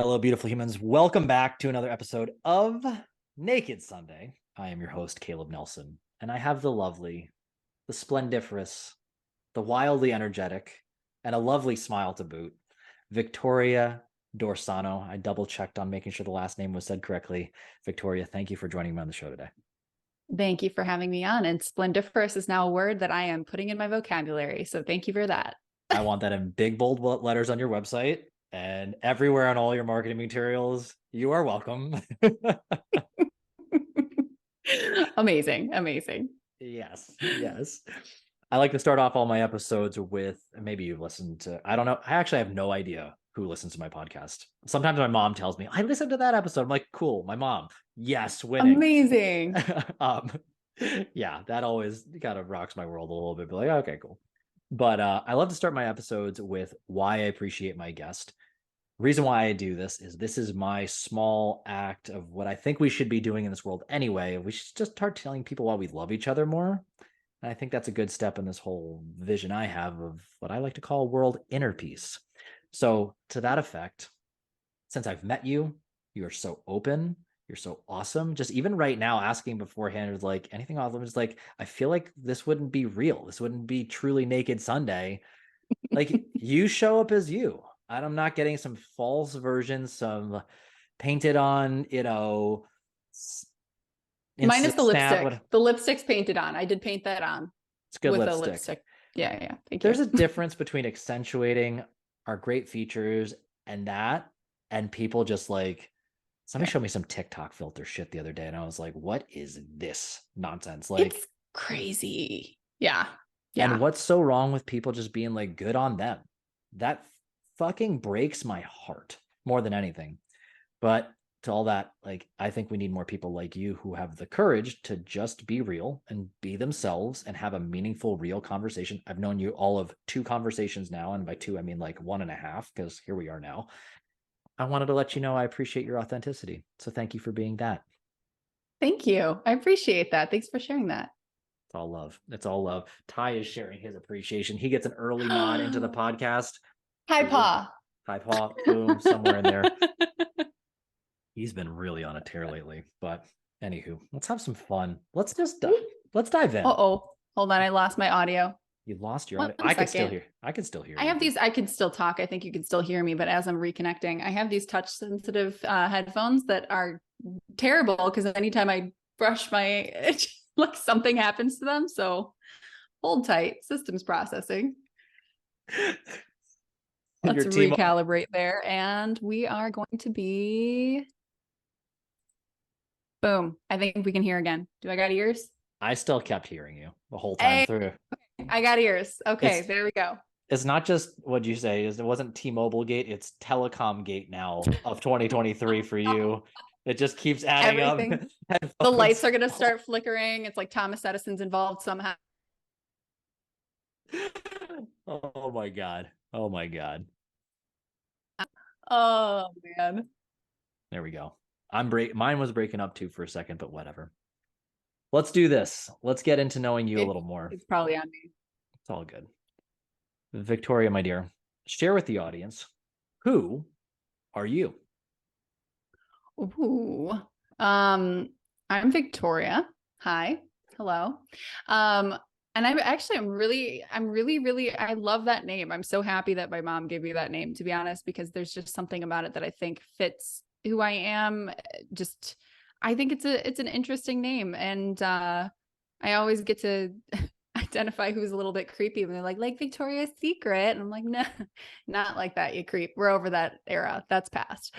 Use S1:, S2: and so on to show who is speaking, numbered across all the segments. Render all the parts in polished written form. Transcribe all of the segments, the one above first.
S1: Hello, beautiful humans. Welcome back to another episode of Naked Sunday. I am your host, Caleb Nelson, and I have the lovely, the splendiferous, the wildly energetic, and a lovely smile to boot, Victoria Dorsano. I double checked on making sure the last name was said correctly. Victoria, thank you for joining me on the show today.
S2: Thank you for having me on. And splendiferous is now a word that I am putting in my vocabulary. So thank you for that.
S1: I want that in big, bold letters on your website and everywhere on all your marketing materials. You are welcome.
S2: Amazing. Amazing.
S1: Yes. I like to start off all my episodes with, maybe you've listened to, I don't know. I actually have no idea who listens to my podcast. Sometimes my mom tells me, I listened to that episode. I'm like, cool. My mom. Yes. Winning.
S2: Amazing.
S1: Yeah, that always kind of rocks my world a little bit. But like, okay, cool. But I love to start my episodes with why I appreciate my guest. Reason why I do this is my small act of what I think we should be doing in this world anyway. We should just start telling people why we love each other more. And I think that's a good step in this whole vision I have of what I like to call world inner peace. So to that effect, since I've met you, you are so open. You're so awesome. Just even right now, asking beforehand was like anything off limits. Like, I feel like this wouldn't be real. This wouldn't be truly Naked Sunday. Like, you show up as you. I'm not getting some false versions, some painted on,
S2: Minus the lipstick.
S1: Snap.
S2: The lipstick's painted on. I did paint that on.
S1: It's good
S2: with
S1: lipstick.
S2: A lipstick. Yeah. Thank
S1: There's
S2: you.
S1: a difference between accentuating our great features and people just like, somebody showed me some TikTok filter shit the other day, and I was like, what is this nonsense? Like,
S2: it's crazy. Yeah.
S1: And what's so wrong with people just being like, good on them? That fucking breaks my heart more than anything. But to all that, like, I think we need more people like you who have the courage to just be real and be themselves and have a meaningful, real conversation. I've known you all of 2 conversations now. And by 2, I mean like 1.5, because here we are now. I wanted to let you know I appreciate your authenticity. So thank you for being that.
S2: Thank you. I appreciate that. Thanks for sharing that.
S1: It's all love. It's all love. Ty is sharing his appreciation. He gets an early nod into the podcast.
S2: Hi, Pa.
S1: Hi, Pa. Boom, somewhere in there. He's been really on a tear lately. But anywho, let's have some fun. Let's dive in.
S2: Uh-oh. Hold on. I lost my audio.
S1: You lost your audio. I can still hear. I can still hear.
S2: I have these. I can still talk. I think you can still hear me. But as I'm reconnecting, I have these touch sensitive headphones that are terrible because anytime I brush my, like something happens to them. So hold tight. Systems processing. Let's recalibrate there. And we are going to be. Boom. I think we can hear again. Do I got ears?
S1: I still kept hearing you the whole time through.
S2: I got ears. Okay, there we go.
S1: It's not just what'd you say? It wasn't T-Mobile Gate. It's Telecom Gate now of 2023 for you. It just keeps adding up.
S2: The lights are going to start flickering. It's like Thomas Edison's involved somehow.
S1: Oh my God. Oh man. There we go. Mine was breaking up too for a second, but whatever. Let's do this. Let's get into knowing you a little more.
S2: It's probably on me.
S1: It's all good. Victoria, my dear, share with the audience, who are you?
S2: Ooh. I'm Victoria. Hi. Hello. And I'm really, I love that name. I'm so happy that my mom gave me that name, to be honest, because there's just something about it that I think fits who I am. I think it's an interesting name. And I always get to identify who's a little bit creepy when they're like Victoria's Secret. And I'm like, no, not like that, you creep. We're over that era. That's past.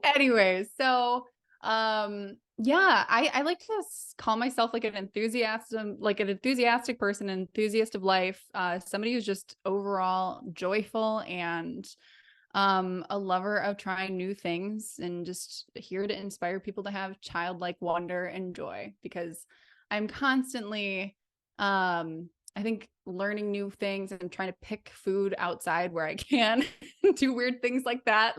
S2: Anyways, so I like to call myself like an enthusiastic person, an enthusiast of life, somebody who's just overall joyful and a lover of trying new things and just here to inspire people to have childlike wonder and joy, because I'm constantly I think learning new things and trying to pick food outside where I can do weird things like that.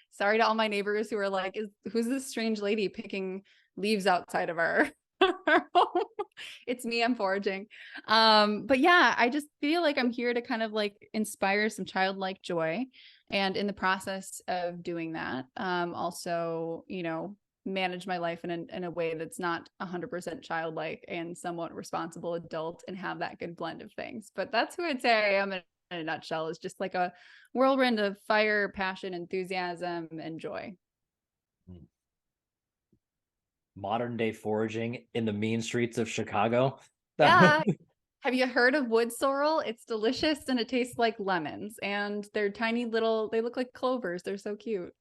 S2: Sorry to all my neighbors who are like, who's this strange lady picking leaves outside of our It's me, I'm foraging. But yeah, I just feel like I'm here to kind of like inspire some childlike joy. And in the process of doing that, also, manage my life in a way that's not 100% childlike and somewhat responsible adult and have that good blend of things. But that's who I'd say I am in a nutshell, is just like a whirlwind of fire, passion, enthusiasm, and joy.
S1: Modern day foraging in the mean streets of Chicago.
S2: Yeah. Have you heard of wood sorrel? It's delicious and it tastes like lemons. And they're tiny little, they look like clovers. They're so cute.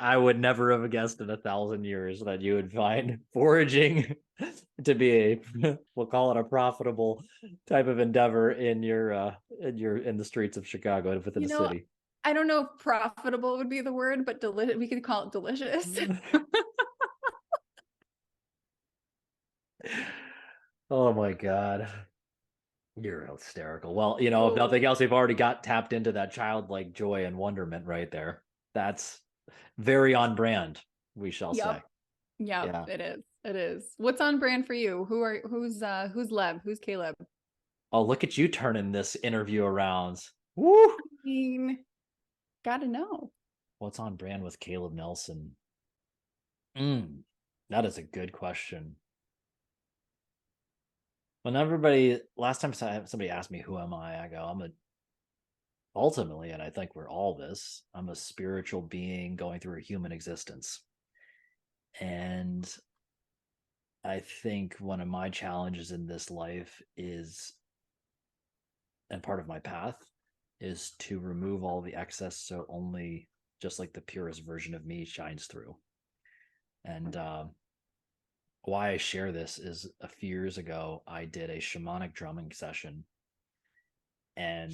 S1: I would never have guessed in 1,000 years that you would find foraging to be a, we'll call it a profitable type of endeavor in in the streets of Chicago within
S2: You
S1: the
S2: know,
S1: city.
S2: I don't know if profitable would be the word, but we could call it delicious.
S1: Oh my God. You're hysterical. Well, if
S2: Oh,
S1: nothing else, we've already got tapped into that childlike joy and wonderment right there. That's very on brand, we shall say.
S2: yep. Yep,
S1: Yeah.
S2: it is. It is. What's on brand for you? Who's Lev? Who's Caleb?
S1: Oh, look at you turning this interview around. Woo!
S2: I mean, gotta know.
S1: What's on brand with Caleb Nelson? That is a good question. When last time somebody asked me who am I go, ultimately, and I think we're all this, I'm a spiritual being going through a human existence. And I think one of my challenges in this life is, and part of my path, is to remove all the excess so only just like the purest version of me shines through. And why I share this is a few years ago, I did a shamanic drumming session and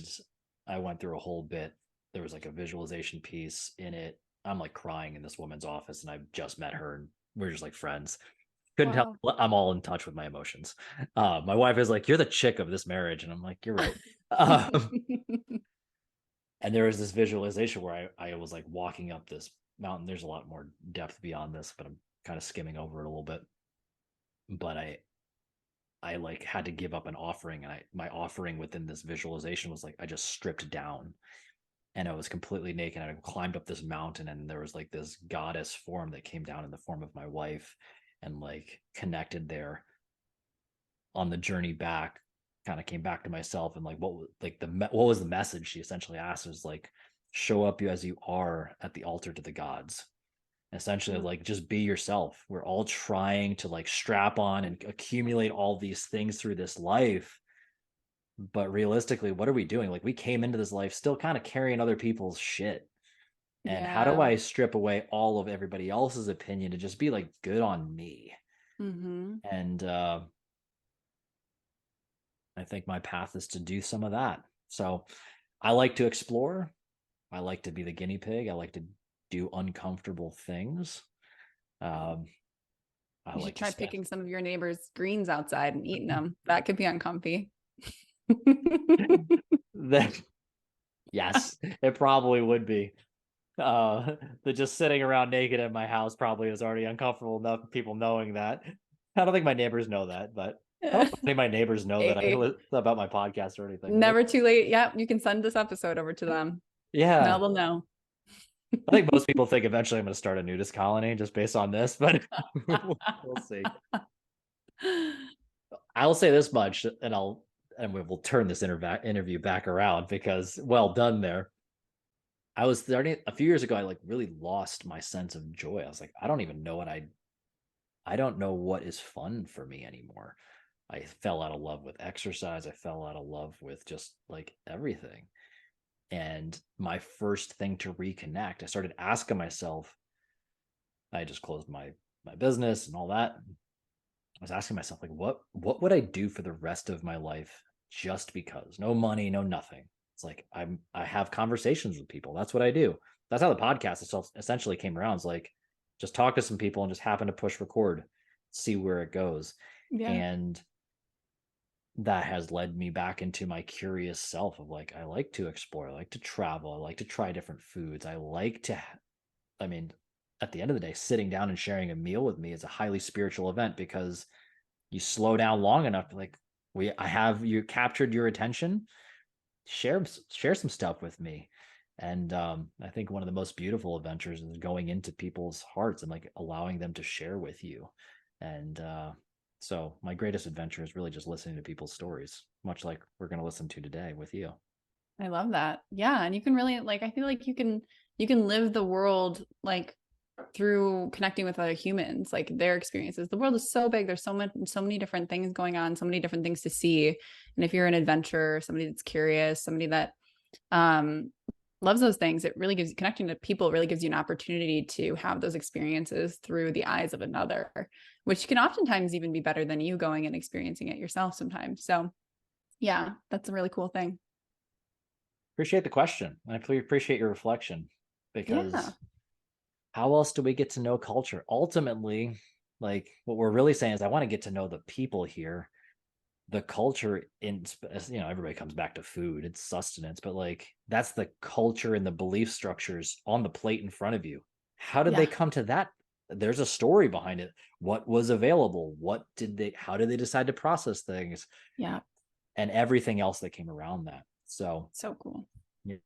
S1: I went through a whole bit. There was like a visualization piece in it. I'm like crying in this woman's office and I just met her and we're just like friends. Couldn't tell.
S2: Wow.
S1: I'm all in touch with my emotions. My wife is like, "You're the chick of this marriage," and I'm like, "You're right." Um, and there was this visualization where I was like walking up this mountain. There's a lot more depth beyond this, but I'm kind of skimming over it a little bit. But I like had to give up an offering, and my offering within this visualization was like I just stripped down, and I was completely naked. And I climbed up this mountain, and there was like this goddess form that came down in the form of my wife, and like connected there on the journey back. Kind of came back to myself, and like what was the message she essentially asked was like, show up you as you are at the altar to the gods. Essentially, like just be yourself. We're all trying to like strap on and accumulate all these things through this life, but realistically, what are we doing? Like we came into this life still kind of carrying other people's shit. And how do
S2: Yeah.
S1: I strip away all of everybody else's opinion to just be like good on me?
S2: Mm-hmm.
S1: And I think my path is to do some of that. So I like to explore. I like to be the guinea pig. I like to do uncomfortable things. Um, I
S2: You should
S1: like to
S2: try
S1: spend.
S2: picking some of your neighbors' greens outside and eating them. That could be uncomfy.
S1: That yes, it probably would be. The just sitting around naked in my house probably is already uncomfortable enough. People knowing that. I don't think my neighbors know that, but I don't think my neighbors know that
S2: Hey,
S1: about my podcast or anything, right?
S2: never too late. Yep, you can send this episode over to them. Now
S1: Yeah,
S2: they'll know.
S1: I think most people think eventually I'm going to start a nudist colony just based on this, but we'll see. I'll say this much, and we will turn this interview back around because well done there. I was starting a few years ago. I like really lost my sense of joy. I was like, I don't even know I don't know what is fun for me anymore. I fell out of love with exercise. I fell out of love with just like everything. And my first thing to reconnect, I started asking myself, I just closed my business and all that. I was asking myself, like, what would I do for the rest of my life just because? No money, no nothing. It's like I have conversations with people. That's what I do. That's how the podcast itself essentially came around. It's like just talk to some people and just happen to push record, see where it goes.
S2: Yeah.
S1: And that has led me back into my curious self of like I like to explore, I like to travel, I like to try different foods. I mean, at the end of the day, sitting down and sharing a meal with me is a highly spiritual event, because you slow down long enough, like, I have you captured your attention, share some stuff with me. And I think one of the most beautiful adventures is going into people's hearts and like allowing them to share with you. And so my greatest adventure is really just listening to people's stories, much like we're going to listen to today with you.
S2: I love that. Yeah. And you can really like, I feel like you can live the world like through connecting with other humans, like their experiences. The world is so big. There's so many different things going on, so many different things to see. And if you're an adventurer, somebody that's curious, somebody that um loves those things, it really gives, connecting to people really gives you an opportunity to have those experiences through the eyes of another, which can oftentimes even be better than you going and experiencing it yourself sometimes. So yeah, that's a really cool thing.
S1: Appreciate the question. I appreciate your reflection,
S2: Yeah.
S1: because how else do we get to know culture? Ultimately, like what we're really saying is I want to get to know the people here. The culture in, everybody comes back to food, it's sustenance, but like that's the culture and the belief structures on the plate in front of you. How did they
S2: Yeah.
S1: come to that? There's a story behind it. What was available? How did they decide to process things?
S2: Yeah.
S1: And everything else that came around that. So
S2: So cool.
S1: yeah,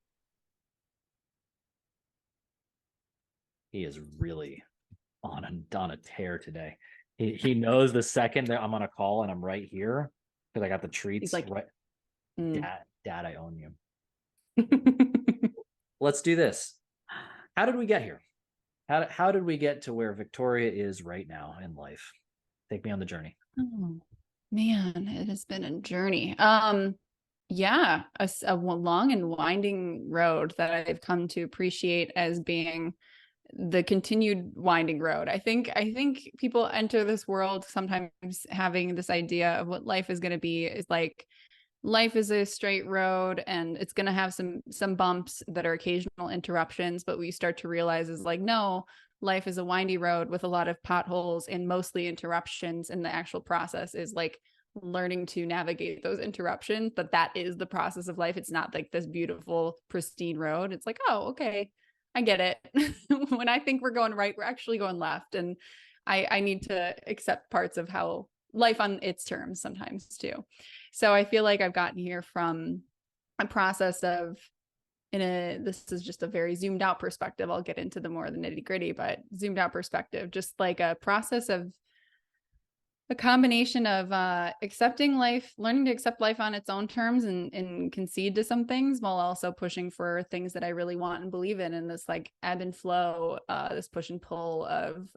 S1: he is really on a tear today. He knows the second that I'm on a call and I'm right here, because I got the
S2: He's
S1: treats
S2: like,
S1: right.
S2: mm.
S1: Dad, I own you. Let's do this. How did we get here? How did we get to where Victoria is right now in life? Take me on the journey.
S2: Oh, man, it has been a journey. Yeah, a long and winding road that I've come to appreciate as being the continued winding road. I think people enter this world sometimes having this idea of what life is going to be is like life is a straight road and it's going to have some bumps that are occasional interruptions, but we start to realize is like no, life is a windy road with a lot of potholes and mostly interruptions, and the actual process is like learning to navigate those interruptions. That is the process of life. It's not like this beautiful pristine road. It's like, oh, okay, I get it. When I think we're going right, we're actually going left, and I need to accept parts of how life on its terms sometimes too. So I feel like I've gotten here from a process of this is just a very zoomed out perspective. I'll get into the more the nitty gritty, but zoomed out perspective, just like a process of a combination of accepting life, learning to accept life on its own terms and concede to some things while also pushing for things that I really want and believe in. And this like ebb and flow, this push and pull of,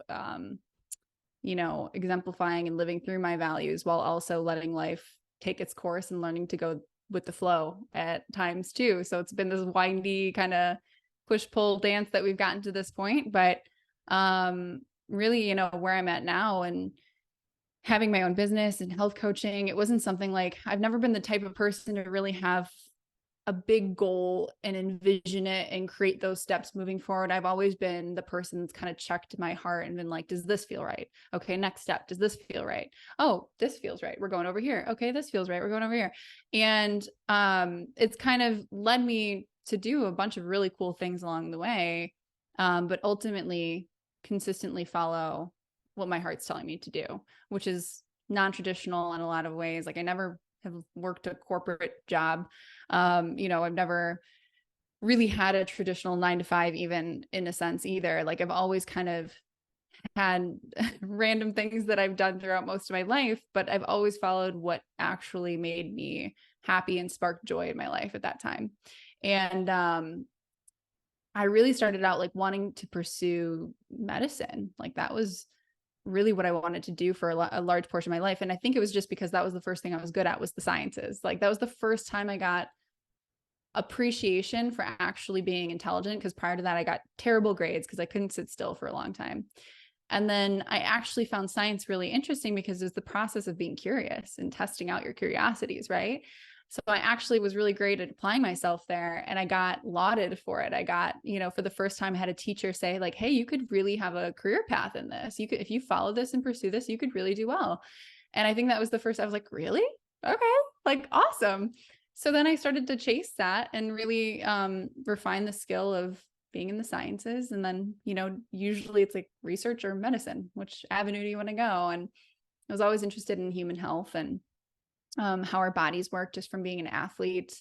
S2: exemplifying and living through my values while also letting life take its course and learning to go with the flow at times too. So it's been this windy kind of push pull dance that we've gotten to this point, but really, where I'm at now and having my own business and health coaching, it wasn't something like I've never been the type of person to really have a big goal and envision it and create those steps moving forward. I've always been the person that's kind of checked my heart and been like, does this feel right? Okay, next step. Does this feel right? Oh, this feels right. We're going over here. Okay, this feels right. We're going over here. And it's kind of led me to do a bunch of really cool things along the way, but ultimately consistently follow what my heart's telling me to do, which is non-traditional in a lot of ways. Like I never have worked a corporate job. I've never really had a traditional 9 to 5, even in a sense either. Like I've always kind of had random things that I've done throughout most of my life, but I've always followed what actually made me happy and sparked joy in my life at that time. And I really started out like wanting to pursue medicine. Like that was really what I wanted to do for a large portion of my life. And I think it was just because that was the first thing I was good at was the sciences. Like that was the first time I got appreciation for actually being intelligent. Because prior to that, I got terrible grades because I couldn't sit still for a long time. And then I actually found science really interesting because it's the process of being curious and testing out your curiosities, right? So I actually was really great at applying myself there and I got lauded for it. I got, for the first time I had a teacher say like, hey, you could really have a career path in this. You could, if you follow this and pursue this, you could really do well. And I think that was the first, I was like, really? Okay. Like, awesome. So then I started to chase that and really refine the skill of being in the sciences. And then, usually it's like research or medicine, which avenue do you want to go? And I was always interested in human health and how our bodies work just from being an athlete,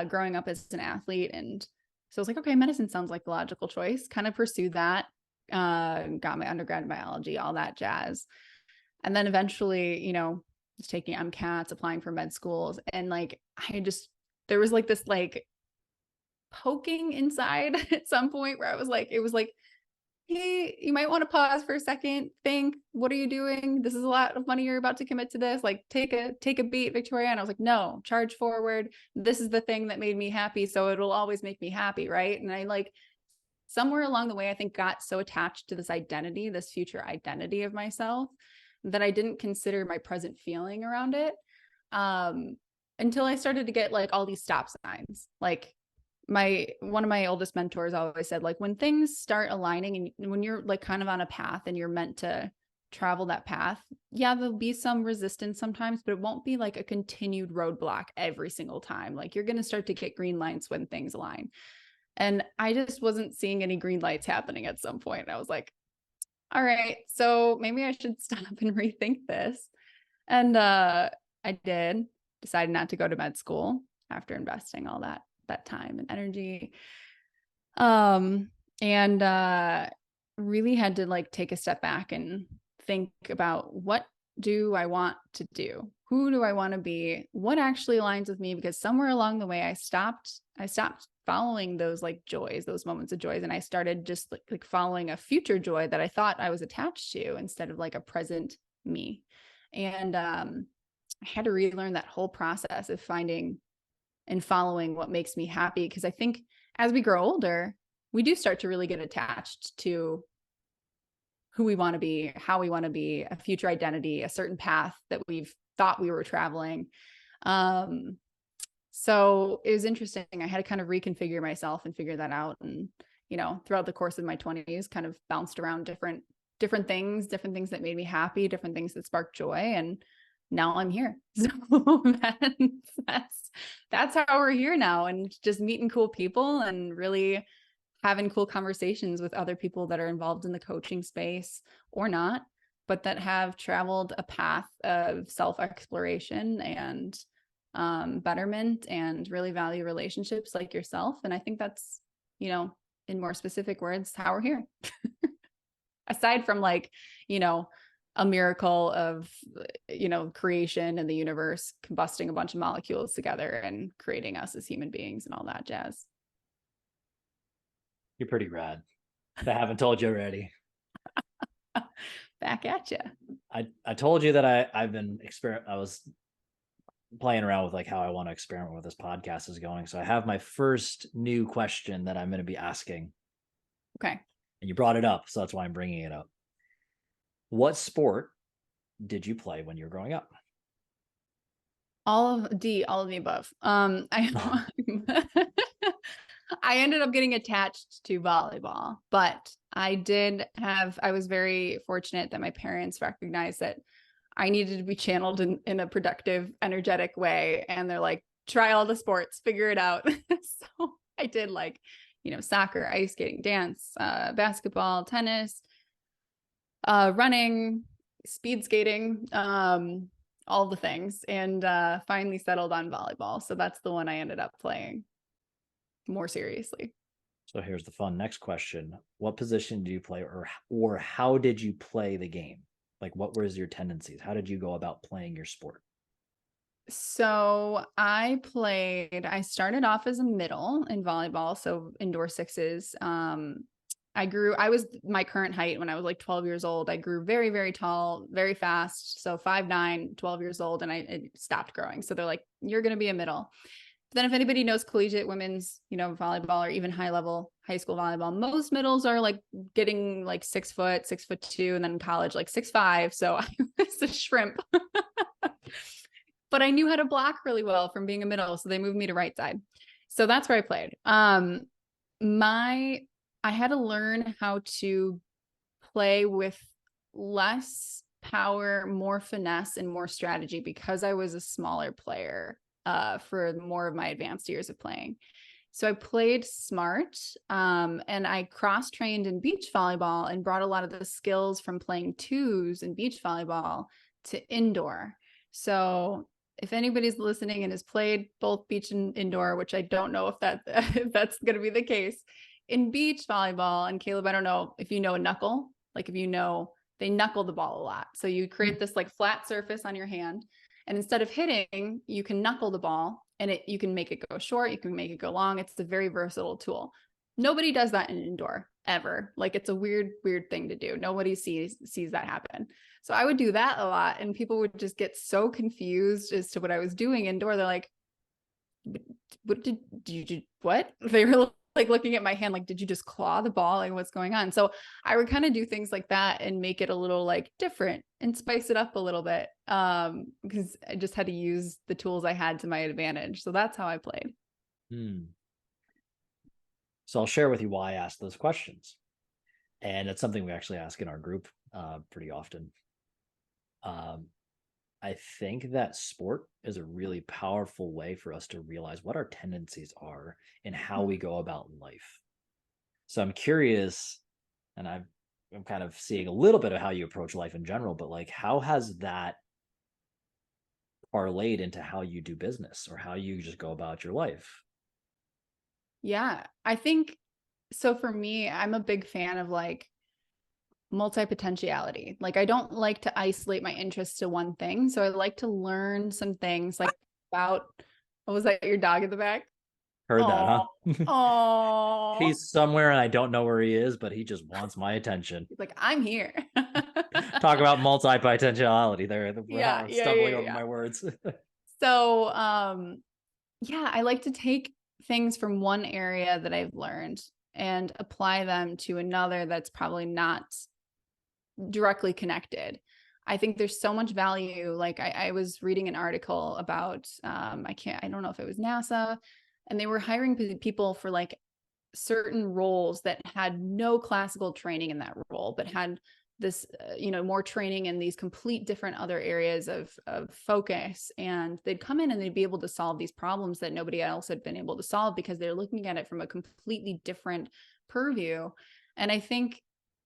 S2: growing up as an athlete. And so I was like, okay, medicine sounds like a logical choice. Kind of pursued that, got my undergrad in biology, all that jazz. And then eventually, was taking MCATs, applying for med schools. And like, there was like this like poking inside at some point where it was like, hey, you might want to pause for a second, think, what are you doing? This is a lot of money you're about to commit to this. Like take a beat, Victoria. And I was like, no, charge forward. This is the thing that made me happy. So it'll always make me happy. Right. And I like somewhere along the way, I think got so attached to this identity, this future identity of myself, that I didn't consider my present feeling around it. Until I started to get like all these stop signs. Like one of my oldest mentors always said, like, when things start aligning and when you're like kind of on a path and you're meant to travel that path, yeah, there'll be some resistance sometimes, but it won't be like a continued roadblock every single time. Like you're going to start to get green lights when things align. And I just wasn't seeing any green lights happening at some point. I was like, all right, so maybe I should stop and rethink this. And I did decide not to go to med school after investing all that time and energy. And really had to like take a step back and think about, what do I want to do? Who do I want to be? What actually aligns with me? Because somewhere along the way, I stopped following those like joys, those moments of joys. And I started just like following a future joy that I thought I was attached to instead of like a present me. And I had to relearn that whole process of finding and following what makes me happy. Because I think as we grow older, we do start to really get attached to who we want to be, how we want to be, a future identity, a certain path that we've thought we were traveling. So it was interesting. I had to kind of reconfigure myself and figure that out. And, throughout the course of my 20s, kind of bounced around different things that made me happy, different things that sparked joy. And now I'm here. So that's how we're here now, and just meeting cool people and really having cool conversations with other people that are involved in the coaching space or not, but that have traveled a path of self-exploration and betterment and really value relationships like yourself. And I think that's, in more specific words, how we're here. Aside from like, a miracle of, creation and the universe combusting a bunch of molecules together and creating us as human beings and all that jazz.
S1: You're pretty rad. If I haven't told you already.
S2: Back at you.
S1: I told you that I was playing around with like how I want to experiment with this podcast is going. So I have my first new question that I'm going to be asking.
S2: Okay.
S1: And you brought it up, so that's why I'm bringing it up. What sport did you play when you were growing up?
S2: All of the above. I ended up getting attached to volleyball, but I was very fortunate that my parents recognized that I needed to be channeled in a productive, energetic way. And they're like, try all the sports, figure it out. So I did like, soccer, ice skating, dance, basketball, tennis, running, speed skating, all the things, and finally settled on volleyball. So that's the one I ended up playing more seriously.
S1: So here's the fun next question. What position do you play, or how did you play the game? Like, what was your tendencies? How did you go about playing your sport?
S2: So I started off as a middle in volleyball, so indoor sixes. I was my current height when I was like 12 years old. I grew very, very tall, very fast. So 5'9", 12 years old, and I stopped growing. So they're like, you're going to be a middle. But then if anybody knows collegiate women's, volleyball, or even high level high school volleyball, most middles are like getting like 6 foot, 6'2", and then in college, like 6'5". So I was a shrimp, but I knew how to block really well from being a middle. So they moved me to right side. So that's where I played. I had to learn how to play with less power, more finesse, and more strategy because I was a smaller player for more of my advanced years of playing. So I played smart, and I cross trained in beach volleyball and brought a lot of the skills from playing twos in beach volleyball to indoor. So if anybody's listening and has played both beach and indoor, which I don't know if if that's going to be the case, in beach volleyball, and Caleb, I don't know if you know a knuckle, like if you know, they knuckle the ball a lot. So you create this like flat surface on your hand, and instead of hitting, you can knuckle the ball, and you can make it go short, you can make it go long. It's a very versatile tool. Nobody does that in indoor ever. Like it's a weird thing to do. Nobody sees that happen. So I would do that a lot, and people would just get so confused as to what I was doing indoor. They're like, what did you what? They were like looking at my hand like, did you just claw the ball? Like, what's going on? So I would kind of do things like that and make it a little like different and spice it up a little bit, because I just had to use the tools I had to my advantage. So that's how I played.
S1: So I'll share with you why I asked those questions. And it's something we actually ask in our group pretty often. I think that sport is a really powerful way for us to realize what our tendencies are and how we go about life. So I'm curious, and I'm kind of seeing a little bit of how you approach life in general, but like, how has that parlayed into how you do business or how you just go about your life?
S2: Yeah, I think so. For me, I'm a big fan of like multi-potentiality. Like I don't like to isolate my interests to one thing. So I like to learn some things like about, what was that, your dog in the back?
S1: Heard that,
S2: Oh,
S1: huh?
S2: oh.
S1: He's somewhere and I don't know where he is, but he just wants my attention.
S2: He's like, I'm here.
S1: Talk about multi-potentiality there.
S2: Yeah,
S1: We're
S2: yeah,
S1: stumbling
S2: yeah,
S1: over
S2: yeah.
S1: my words.
S2: So, yeah, I like to take things from one area that I've learned and apply them to another that's probably not directly connected. I think there's so much value. Like I was reading an article about, I don't know if it was NASA, and they were hiring people for like certain roles that had no classical training in that role, but had this, more training in these complete different other areas of focus. And they'd come in and they'd be able to solve these problems that nobody else had been able to solve because they're looking at it from a completely different purview. And I think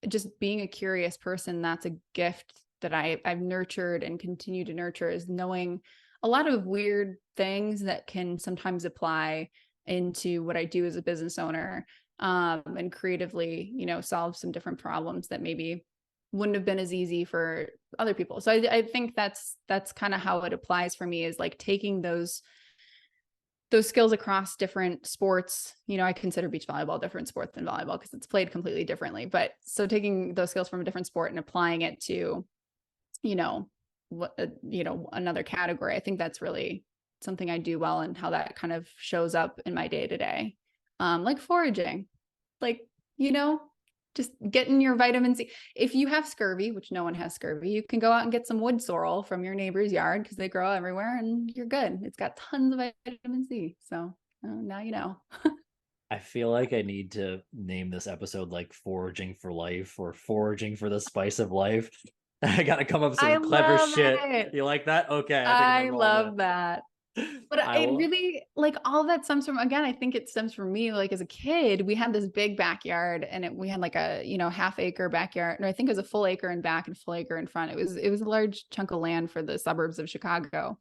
S2: just being a curious person, that's a gift that I've nurtured and continue to nurture, is knowing a lot of weird things that can sometimes apply into what I do as a business owner, and creatively, solve some different problems that maybe wouldn't have been as easy for other people. So I think that's kind of how it applies for me, is like taking those skills across different sports. I consider beach volleyball a different sport than volleyball because it's played completely differently. But so taking those skills from a different sport and applying it to, another category, I think that's really something I do well, and how that kind of shows up in my day to day. Like foraging, like, just getting your vitamin C. If you have scurvy, which no one has scurvy, you can go out and get some wood sorrel from your neighbor's yard because they grow everywhere and you're good. It's got tons of vitamin C. So now you know.
S1: I feel like I need to name this episode like Foraging for Life or Foraging for the Spice of Life. I got to come up with
S2: I
S1: some clever
S2: love
S1: shit.
S2: it.
S1: You like that? Okay, I think I'm gonna
S2: I
S1: roll with
S2: love that.
S1: it.
S2: But
S1: I
S2: it
S1: will.
S2: really, like, all that stems from, again, I think it stems from me. Like as a kid, we had this big backyard, and we had like a, half acre backyard. And I think it was a full acre in back and full acre in front. It was a large chunk of land for the suburbs of Chicago.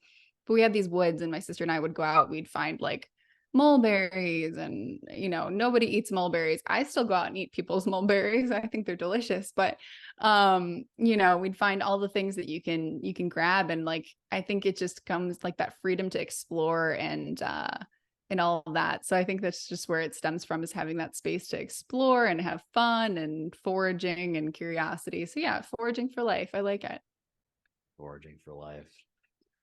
S2: But we had these woods, and my sister and I would go out, we'd find like mulberries, and nobody eats mulberries. I still go out and eat people's mulberries. I think they're delicious. But we'd find all the things that you can grab, and like I think it just comes like that freedom to explore and all of that. So I think that's just where it stems from, is having that space to explore and have fun and foraging and curiosity. So yeah, foraging for life. I like it.
S1: Foraging for Life.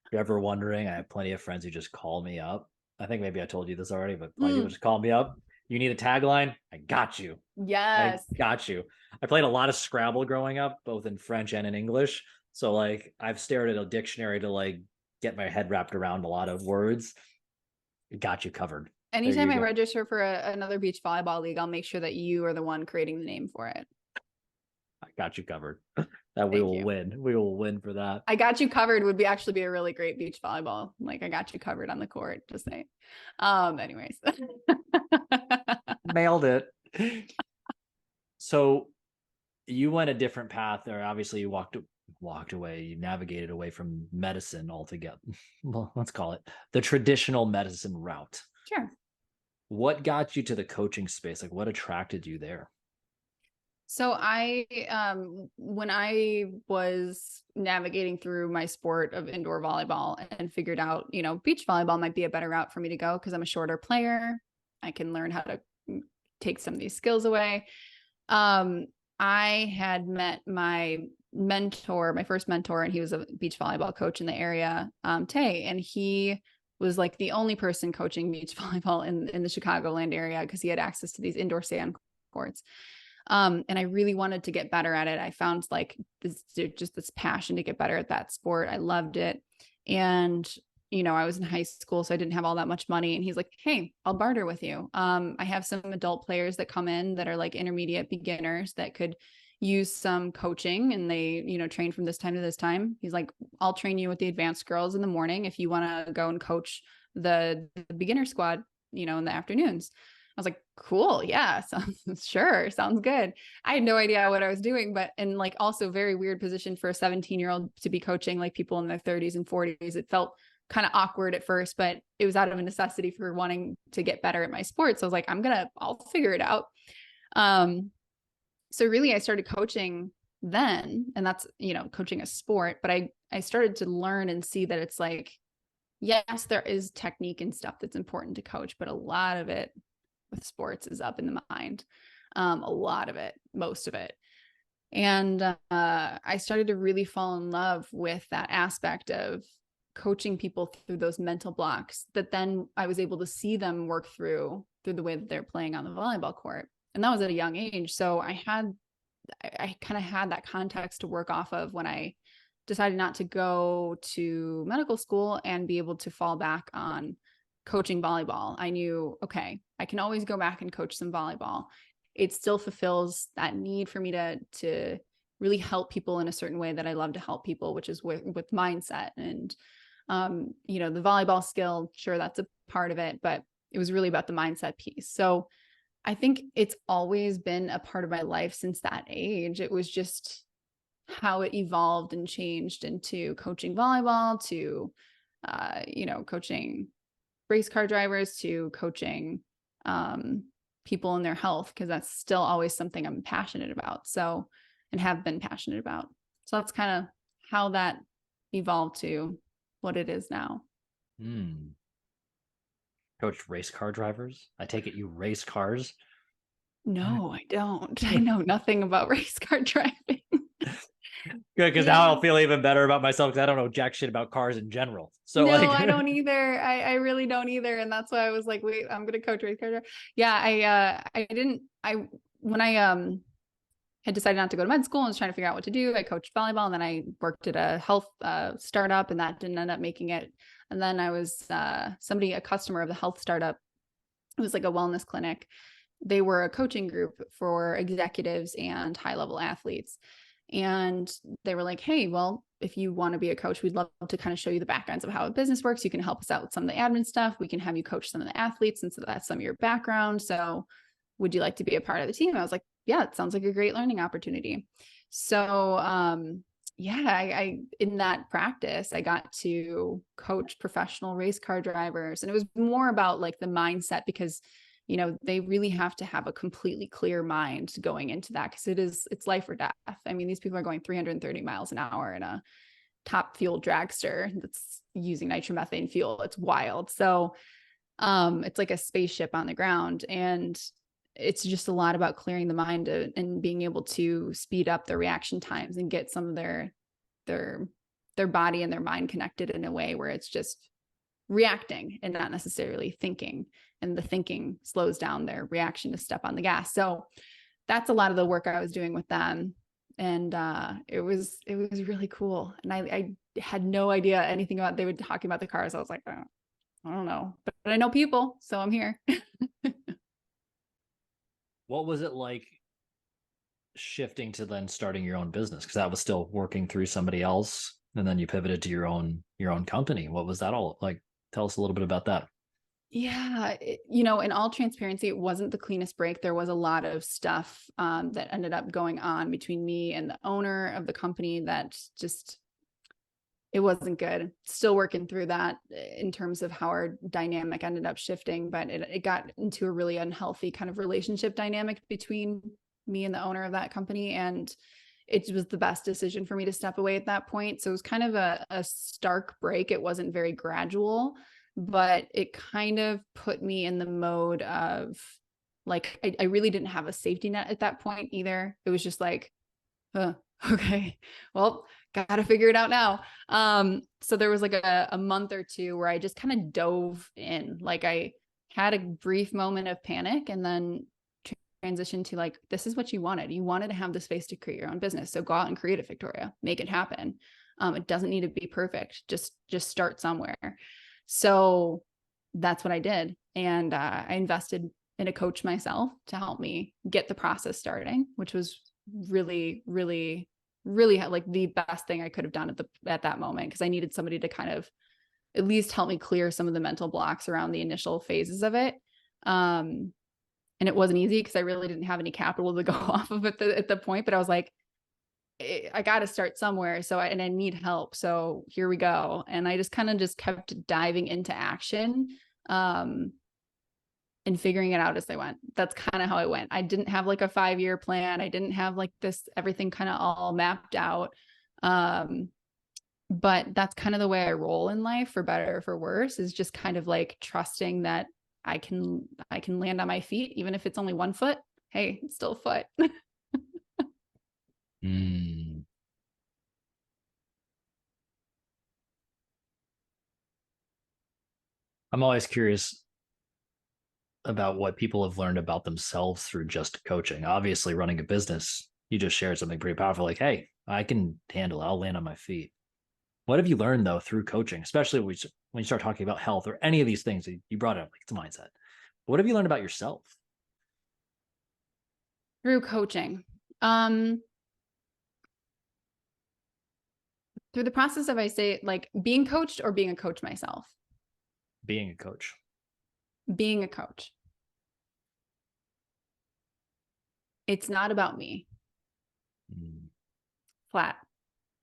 S1: If you're ever wondering, I have plenty of friends who just call me up. I think maybe I told you this already, but plenty of people just call me up. You need a tagline? I got you. I
S2: Yes.
S1: got you. I played a lot of Scrabble growing up, both in French and in English. So like I've stared at a dictionary to like get my head wrapped around a lot of words. Got you covered. There
S2: Anytime
S1: you
S2: I
S1: go.
S2: register for another beach volleyball league, I'll make sure that you are the one creating the name for it.
S1: I got you covered. That we
S2: Thank
S1: will
S2: you.
S1: win. We will win for that.
S2: I got you covered would be actually be a really great beach volleyball. Like I got you covered on the court, just saying. Anyways.
S1: Nailed it. So you went a different path there. Obviously, you walked away, you navigated away from medicine altogether. Well, let's call it the traditional medicine route.
S2: Sure.
S1: What got you to the coaching space? Like what attracted you there?
S2: So when I was navigating through my sport of indoor volleyball and figured out, beach volleyball might be a better route for me to go because I'm a shorter player. I can learn how to take some of these skills away. I had met my mentor, my first mentor, and he was a beach volleyball coach in the area, Tay, and he was like the only person coaching beach volleyball in the Chicagoland area because he had access to these indoor sand courts. And I really wanted to get better at it. I found like this passion to get better at that sport. I loved it. And, I was in high school, so I didn't have all that much money. And he's like, hey, I'll barter with you. I have some adult players that come in that are like intermediate beginners that could use some coaching and they, train from this time to this time. He's like, I'll train you with the advanced girls in the morning if you want to go and coach the beginner squad, in the afternoons. I was like, cool. Yeah. Sure. Sounds good. I had no idea what I was doing, but in like also very weird position for a 17-year-old to be coaching like people in their 30s and 40s. It felt kind of awkward at first, but it was out of a necessity for wanting to get better at my sport. So I was like, I'll figure it out. So really I started coaching then, and that's, coaching a sport, but I started to learn and see that it's like, yes, there is technique and stuff that's important to coach, but a lot of it with sports is up in the mind. A lot of it, most of it. And I started to really fall in love with that aspect of coaching people through those mental blocks that then I was able to see them work through the way that they're playing on the volleyball court. And that was at a young age. So I kind of had that context to work off of when I decided not to go to medical school and be able to fall back on coaching volleyball. I knew, okay, I can always go back and coach some volleyball. It still fulfills that need for me to really help people in a certain way that I love to help people, which is with mindset and, the volleyball skill. Sure, that's a part of it, but it was really about the mindset piece. So I think it's always been a part of my life since that age. It was just how it evolved and changed into coaching volleyball to, coaching race car drivers to coaching people in their health, because that's still always something I'm passionate about. So, and have been passionate about. So that's kind of how that evolved to what it is now.
S1: Coach race car drivers? I take it you race cars?
S2: No, I don't. I know nothing about race car driving.
S1: Good, because now I'll feel even better about myself because I don't know jack shit about cars in general. So
S2: no, I don't either. I really don't either. And that's why I was like, wait, I'm gonna coach race car. Yeah, when I had decided not to go to med school and was trying to figure out what to do, I coached volleyball, and then I worked at a health startup, and that didn't end up making it. And then I was a customer of the health startup. It was like a wellness clinic. They were a coaching group for executives and high-level athletes. And they were like, hey, well, if you want to be a coach, we'd love to kind of show you the backgrounds of how a business works. You can help us out with some of the admin stuff. We can have you coach some of the athletes, and so that's some of your background. So would you like to be a part of the team? I was like, yeah, it sounds like a great learning opportunity. So I in that practice, I got to coach professional race car drivers. And it was more about like the mindset, because they really have to have a completely clear mind going into that, because it's life or death. I mean, these people are going 330 miles an hour in a top fuel dragster that's using nitromethane fuel. It's wild. So it's like a spaceship on the ground, and it's just a lot about clearing the mind and being able to speed up their reaction times and get some of their body and their mind connected in a way where it's just reacting and not necessarily thinking, and the thinking slows down their reaction to step on the gas. So that's a lot of the work I was doing with them. And it was really cool. And I had no idea anything about, they were talking about the cars. I was like, oh, I don't know, but I know people, so I'm here.
S1: what was it like shifting to then starting your own business? Because that was still working through somebody else, and then you pivoted to your own company. What was that all like? Tell us a little bit about that.
S2: Yeah, in all transparency, it wasn't the cleanest break. There was a lot of stuff that ended up going on between me and the owner of the company that just it wasn't good. Still working through that in terms of how our dynamic ended up shifting, but it got into a really unhealthy kind of relationship dynamic between me and the owner of that company. And it was the best decision for me to step away at that point. So it was kind of a stark break. It wasn't very gradual, but it kind of put me in the mode of like, I really didn't have a safety net at that point either. It was just like, okay, well, got to figure it out now. So there was like a month or two where I just kind of dove in. Like I had a brief moment of panic and then transition to like, this is what you wanted. You wanted to have the space to create your own business. So go out and create it, Victoria. Make it happen. It doesn't need to be perfect. Just start somewhere. So that's what I did. And I invested in a coach myself to help me get the process starting, which was really, really, really like the best thing I could have done at that moment. Cause I needed somebody to kind of at least help me clear some of the mental blocks around the initial phases of it. And it wasn't easy because I really didn't have any capital to go off of at the point, but I was like, I got to start somewhere. So I need help. So here we go. And I just kind of just kept diving into action, and figuring it out as I went. That's kind of how it went. I didn't have like a 5-year plan. I didn't have like this, everything kind of all mapped out. But that's kind of the way I roll in life, for better or for worse, is just kind of like trusting that I can land on my feet, even if it's only 1 foot. Hey, it's still a foot.
S1: Mm. I'm always curious about what people have learned about themselves through just coaching. Obviously, running a business, you just shared something pretty powerful, like, hey, I can handle it. I'll land on my feet. What have you learned though through coaching, especially when you start talking about health or any of these things? You brought it up, like it's a mindset. What have you learned about yourself?
S2: Through coaching. Through the process of, I say, like being coached or being a coach myself.
S1: Being a coach.
S2: Being a coach. It's not about me.
S1: Mm.
S2: Flat.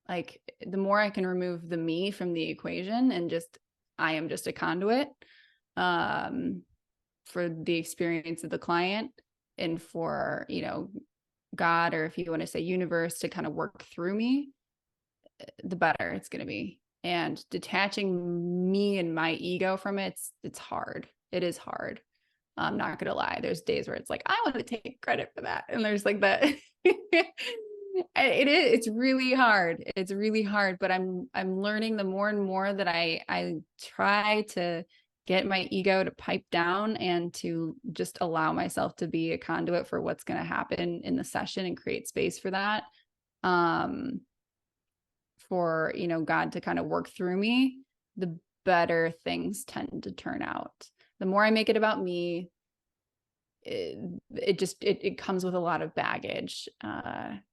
S2: Like the more I can remove the me from the equation and just, I am just a conduit, for the experience of the client and for, God, or if you want to say universe, to kind of work through me, the better it's going to be. And detaching me and my ego from it, it's hard. It is hard. I'm not going to lie. There's days where it's like, I want to take credit for that. And there's like that. It's really hard. It's really hard, but I'm learning the more and more that I try to get my ego to pipe down and to just allow myself to be a conduit for what's going to happen in the session and create space for that. For, God to kind of work through me, the better things tend to turn out. The more I make it about me, it comes with a lot of baggage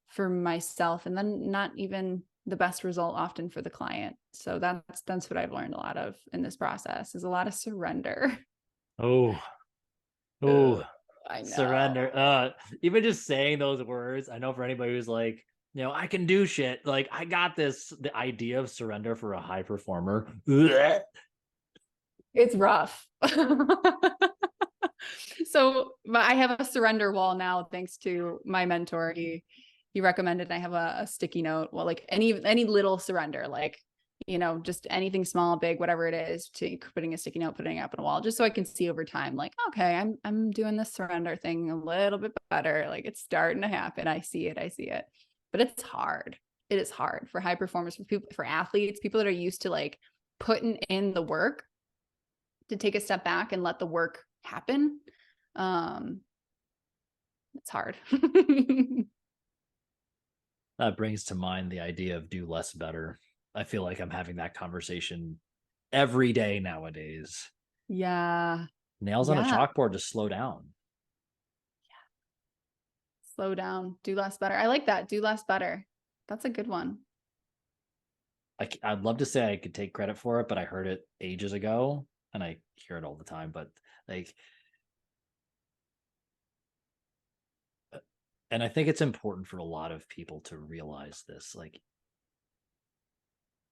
S2: for myself, and then not even the best result often for the client. So that's what I've learned a lot of in this process, is a lot of surrender.
S1: Oh, oh,
S2: I know.
S1: surrender. Even just saying those words, I know for anybody who's like, I can do shit. Like, I got this. The idea of surrender for a high performer.
S2: It's rough. So I have a surrender wall now, thanks to my mentor. He recommended I have a sticky note. Well, like any little surrender, like, just anything small, big, whatever it is, to putting a sticky note, putting it up on a wall, just so I can see over time, like, okay, I'm doing this surrender thing a little bit better. Like it's starting to happen. I see it. But it's hard. It is hard for high performers, for people, for athletes, people that are used to like putting in the work, to take a step back and let the work happen. It's hard.
S1: That brings to mind the idea of do less better. I feel like I'm having that conversation every day nowadays.
S2: Yeah.
S1: Nails on a
S2: Yeah.
S1: chalkboard to slow down.
S2: Slow down, do less better. I like that. Do less better. That's a good one.
S1: I'd love to say I could take credit for it, but I heard it ages ago and I hear it all the time. But like, and I think it's important for a lot of people to realize this, like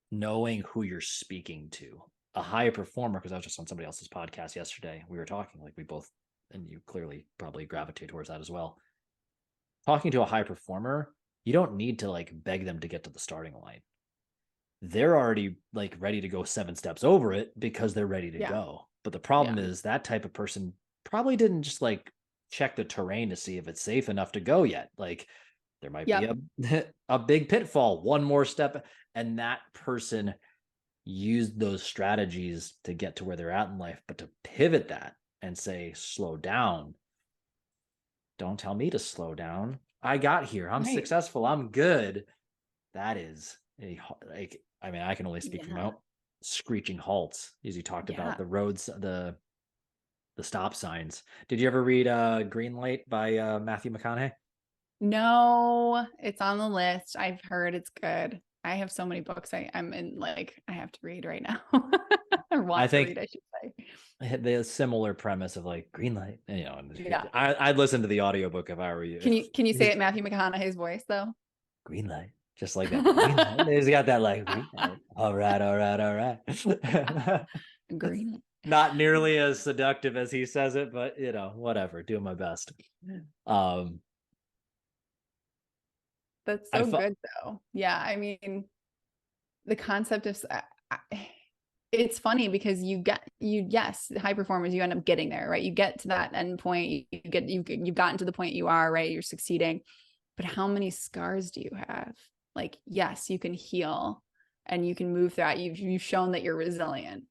S1: knowing who you're speaking to. A high performer, because I was just on somebody else's podcast yesterday. We were talking, like we both, and you clearly probably gravitate towards that as well. Talking to a high performer, you don't need to like beg them to get to the starting line. They're already like ready to go 7 steps over it because they're ready to go. But the problem is that type of person probably didn't just like check the terrain to see if it's safe enough to go yet. Like there might be a big pitfall, one more step, and that person used those strategies to get to where they're at in life. But to pivot that and say, slow down, don't tell me to slow down. I got here. I'm successful. I'm good. That is like, I mean, I can only speak from my own screeching halts, as you talked about the roads, the stop signs. Did you ever read Green Light by Matthew McConaughey?
S2: No, it's on the list. I've heard it's good. I have so many books I'm in, like I have to read right now. Or want to read, I should say.
S1: The similar premise of like green light, you know, I'd listen to the audiobook if I were you.
S2: Can you say it Matthew McConaughey's voice though?
S1: Green light, just like that. Green light. He's got that like green light. All right.
S2: Green light.
S1: Not nearly as seductive as he says it, but you know, whatever. Doing my best.
S2: That's so good though. Yeah, I mean, the concept of it's funny because yes, high performers, you end up getting there, right? You get to that end point, you've gotten to the point you are, right? You're succeeding. But how many scars do you have? Like, yes, you can heal and you can move through that. You've shown that you're resilient.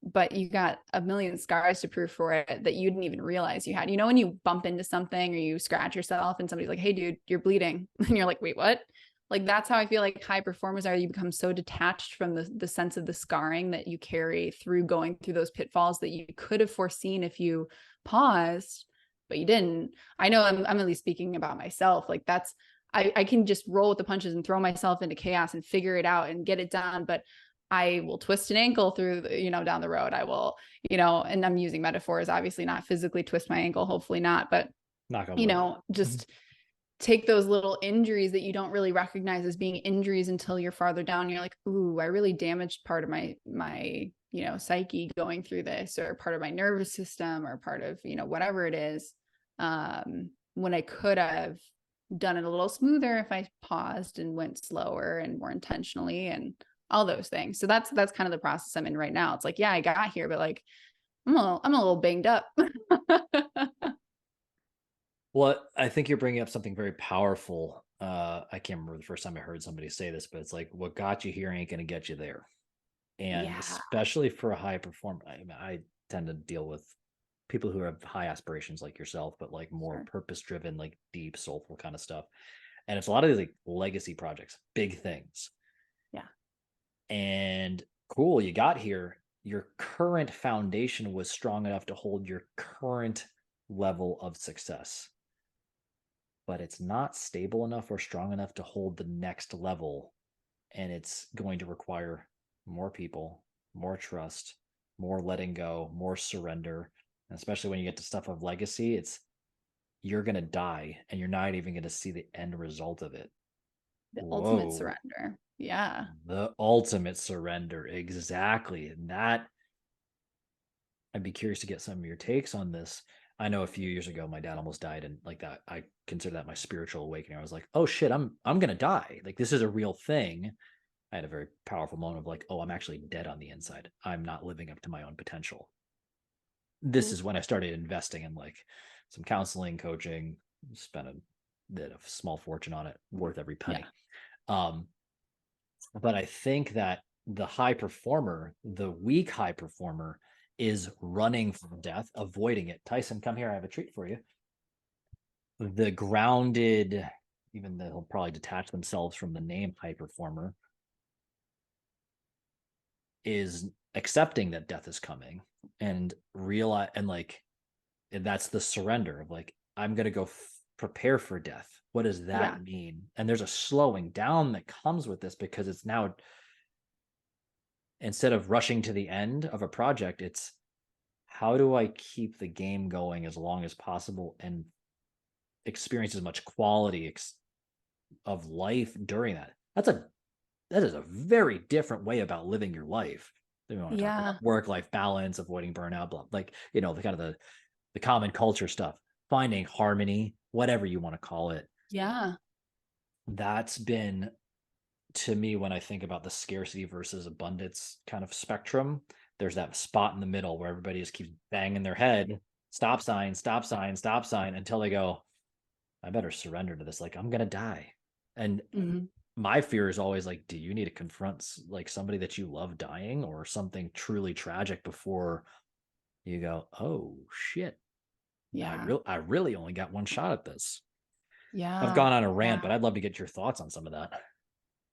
S2: But you got a million scars to prove for it that you didn't even realize you had. You know, when you bump into something or you scratch yourself and somebody's like, hey, dude, you're bleeding. And you're like, wait, what? Like, that's how I feel like high performers are. You become so detached from the sense of the scarring that you carry through going through those pitfalls that you could have foreseen if you paused, but you didn't. I know I'm at least speaking about myself. Like I can just roll with the punches and throw myself into chaos and figure it out and get it done. But I will twist an ankle through, down the road. I will, and I'm using metaphors, obviously not physically twist my ankle, hopefully not, but, just take those little injuries that you don't really recognize as being injuries until you're farther down. You're like, ooh, I really damaged part of my psyche going through this, or part of my nervous system, or part of, whatever it is. When I could have done it a little smoother if I paused and went slower and more intentionally and all those things. So that's kind of the process I'm in right now. It's like, yeah, I got here, but like, I'm a little banged up.
S1: Well, I think you're bringing up something very powerful. I can't remember the first time I heard somebody say this, but it's like, what got you here ain't going to get you there. And especially for a high performer, I tend to deal with people who have high aspirations like yourself, but like more purpose driven, like deep, soulful kind of stuff. And it's a lot of these like legacy projects, big things.
S2: Yeah.
S1: And cool, you got here. Your current foundation was strong enough to hold your current level of success, but it's not stable enough or strong enough to hold the next level. And it's going to require more people, more trust, more letting go, more surrender. And especially when you get to stuff of legacy, you're going to die and you're not even going to see the end result of it.
S2: The ultimate surrender. Yeah.
S1: The ultimate surrender. Exactly. And that, I'd be curious to get some of your takes on this. I know a few years ago, my dad almost died, and like that, I consider that my spiritual awakening. I was like, oh shit, I'm going to die. Like, this is a real thing. I had a very powerful moment of like, oh, I'm actually dead on the inside. I'm not living up to my own potential. This is when I started investing in like some counseling, coaching, spent a small fortune on it, worth every penny. But I think that the high performer, the weak high performer, is running from death, avoiding it. Tyson, come here. I have a treat for you. The grounded, even though they'll probably detach themselves from the name high performer, is accepting that death is coming and realize, and like, that's the surrender of like, I'm going to go prepare for death. What does that mean? And there's a slowing down that comes with this, because it's now, instead of rushing to the end of a project, it's how do I keep the game going as long as possible and experience as much quality of life during that. That is a very different way about living your life. We want to talk about work-life balance, avoiding burnout, blah, like, the kind of the common culture stuff, finding harmony, whatever you want to call it.
S2: Yeah.
S1: That's been, to me, when I think about the scarcity versus abundance kind of spectrum, there's that spot in the middle where everybody just keeps banging their head, stop sign, stop sign, stop sign, until they go, I better surrender to this. Like, I'm going to die. And my fear is always like, do you need to confront like somebody that you love dying or something truly tragic before you go, oh shit. Yeah. I really only got one shot at this. Yeah. I've gone on a rant, but I'd love to get your thoughts on some of that.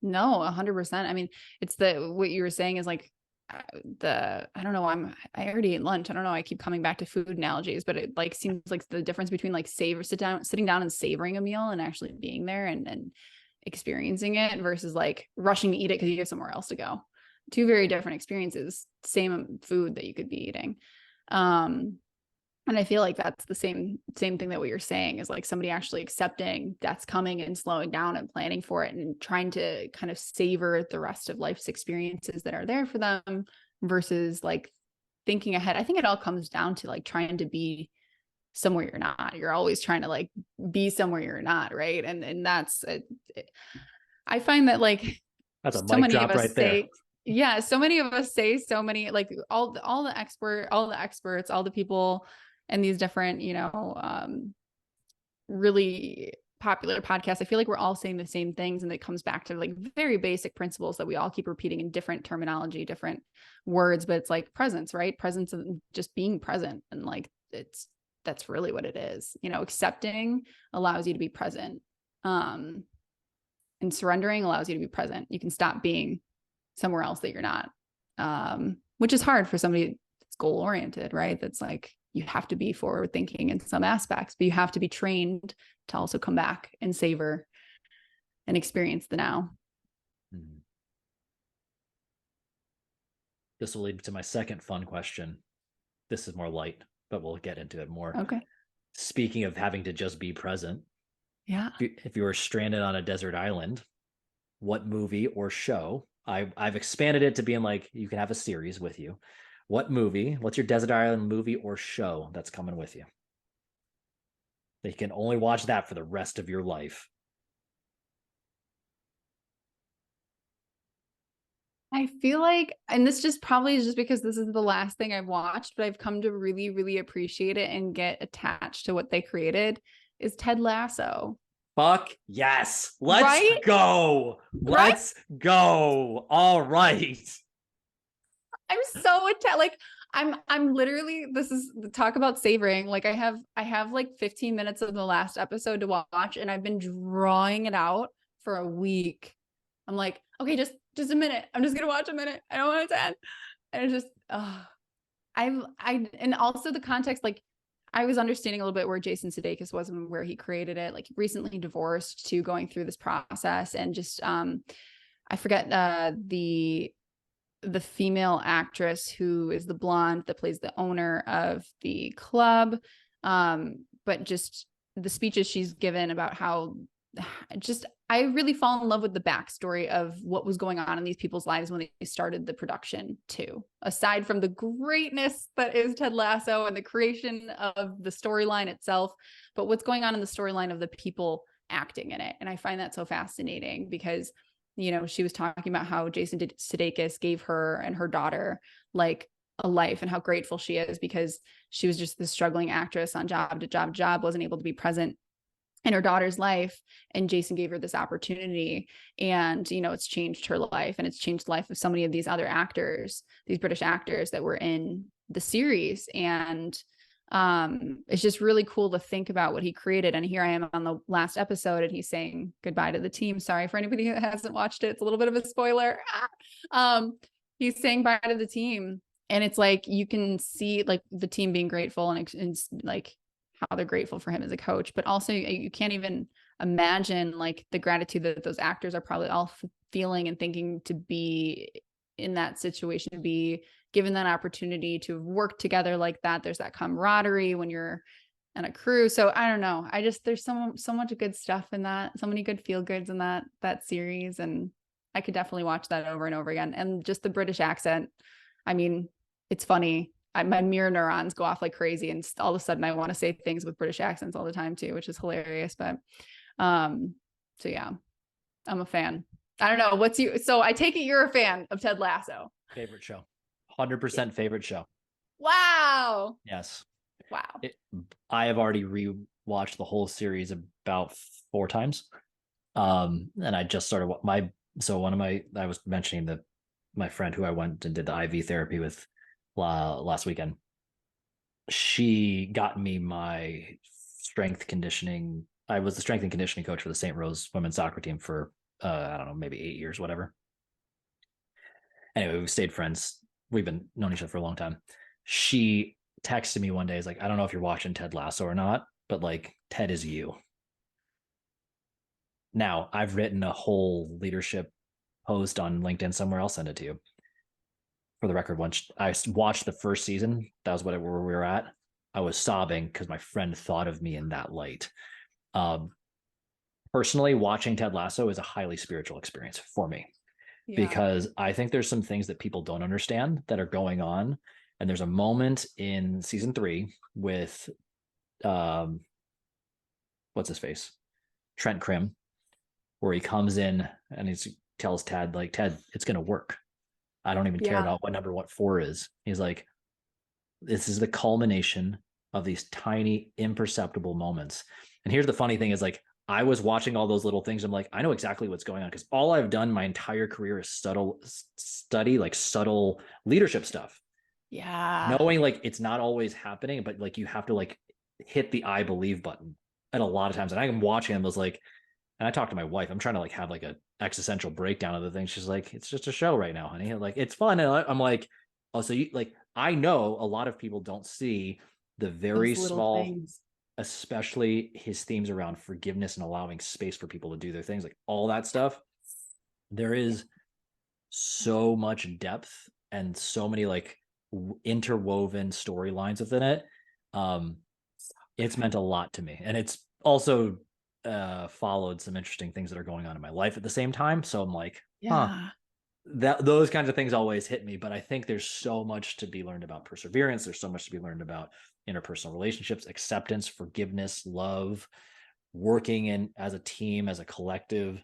S2: No, 100%. I mean, it's what you were saying is like I don't know, I already ate lunch. I don't know. I keep coming back to food analogies, but it like seems like the difference between like sitting down and savoring a meal and actually being there and experiencing it versus like rushing to eat it because you have somewhere else to go. Two very different experiences, same food that you could be eating. And I feel like that's the same thing that what you're saying is like somebody actually accepting death's coming and slowing down and planning for it and trying to kind of savor the rest of life's experiences that are there for them versus like thinking ahead. I think it all comes down to like trying to be somewhere you're not. You're always trying to like be somewhere you're not, right? And that's I find that like
S1: that's a mic drop right there.
S2: Yeah, so many of us say so many, like all the experts, all the people and these different, really popular podcasts. I feel like we're all saying the same things, and it comes back to like very basic principles that we all keep repeating in different terminology, different words, but it's like presence, right? Presence and just being present. And like, that's really what it is. Accepting allows you to be present. And surrendering allows you to be present. You can stop being somewhere else that you're not, which is hard for somebody that's goal oriented, right? That's like, you have to be forward thinking in some aspects, but you have to be trained to also come back and savor and experience the now.
S1: This will lead to my second fun question. This is more light, but we'll get into it more.
S2: Okay.
S1: Speaking of having to just be present.
S2: Yeah.
S1: If you were stranded on a desert island, what movie or show, I've expanded it to being like, you can have a series with you. What's your desert island movie or show that's coming with you? They can only watch that for the rest of your life.
S2: I feel like, and this just probably is just because this is the last thing I've watched, but I've come to really, really appreciate it and get attached to what they created, is Ted Lasso.
S1: Fuck yes. Let's go. Let's go. All right.
S2: I'm so attached. Like I'm literally, this is talk about savoring. Like I have like 15 minutes of the last episode to watch, and I've been drawing it out for a week. I'm like, okay, just a minute. I'm just gonna watch a minute. I don't want it to end. And it's just, and also the context, like I was understanding a little bit where Jason Sudeikis was and where he created it, like recently divorced to going through this process, and just I forget the female actress who is the blonde that plays the owner of the club. But just the speeches she's given about how I really fall in love with the backstory of what was going on in these people's lives when they started the production too. Aside from the greatness that is Ted Lasso and the creation of the storyline itself, but what's going on in the storyline of the people acting in it. And I find that so fascinating because, she was talking about how Jason Sudeikis gave her and her daughter like a life and how grateful she is because she was just this struggling actress on job to job, wasn't able to be present in her daughter's life. And Jason gave her this opportunity, and, it's changed her life, and it's changed the life of so many of these other actors, these British actors that were in the series. And it's just really cool to think about what he created. And here I am on the last episode, and he's saying goodbye to the team. Sorry for anybody who hasn't watched it. It's a little bit of a spoiler. He's saying bye to the team. And it's like, you can see like the team being grateful and like how they're grateful for him as a coach, but also you can't even imagine like the gratitude that those actors are probably all feeling and thinking to be in that situation, to be given that opportunity to work together like that. There's that camaraderie when you're on a crew. So I don't know. There's so much good stuff in that, so many good feel goods in that series. And I could definitely watch that over and over again. And just the British accent. I mean, it's funny. My mirror neurons go off like crazy. And all of a sudden I want to say things with British accents all the time too, which is hilarious. But, so yeah, I'm a fan. I don't know. So I take it you're a fan of Ted Lasso.
S1: Favorite show. 100% favorite show.
S2: Wow.
S1: Yes.
S2: Wow.
S1: I have already rewatched the whole series about 4 times. And I just started I was mentioning that my friend who I went and did the IV therapy with last weekend, she got me my strength conditioning. I was the strength and conditioning coach for the St. Rose women's soccer team for, I don't know, maybe 8 years, whatever. Anyway, we've stayed friends. We've been known each other for a long time. She texted me one day, is like, I don't know if you're watching Ted Lasso or not, but like, Ted is you. Now, I've written a whole leadership post on LinkedIn somewhere. I'll send it to you. For the record, once I watched the first season, that was where we were at. I was sobbing because my friend thought of me in that light. Personally, watching Ted Lasso is a highly spiritual experience for me, because I think there's some things that people don't understand that are going on. And there's a moment in season 3 with, what's his face? Trent Krim, where he comes in and he tells Ted, like, Ted, it's going to work. I don't even care about what 4 is. He's like, this is the culmination of these tiny, imperceptible moments. And here's the funny thing is, like, I was watching all those little things. I'm like, I know exactly what's going on, because all I've done my entire career is study like subtle leadership stuff.
S2: Yeah.
S1: Knowing like it's not always happening, but like you have to like hit the I believe button at a lot of times. And I'm watching them, was like, and I talked to my wife, I'm trying to like have like a existential breakdown of the thing. She's like, it's just a show right now, honey. Like, it's fun. And I'm like, oh, so you like, I know a lot of people don't see the very small
S2: things,
S1: especially his themes around forgiveness and allowing space for people to do their things, like all that stuff. There is so much depth and so many like interwoven storylines within it. It's meant a lot to me, and it's also followed some interesting things that are going on in my life at the same time. So I'm like, that those kinds of things always hit me. But I think there's so much to be learned about perseverance. There's so much to be learned about interpersonal relationships, acceptance, forgiveness, love, working in as a team, as a collective,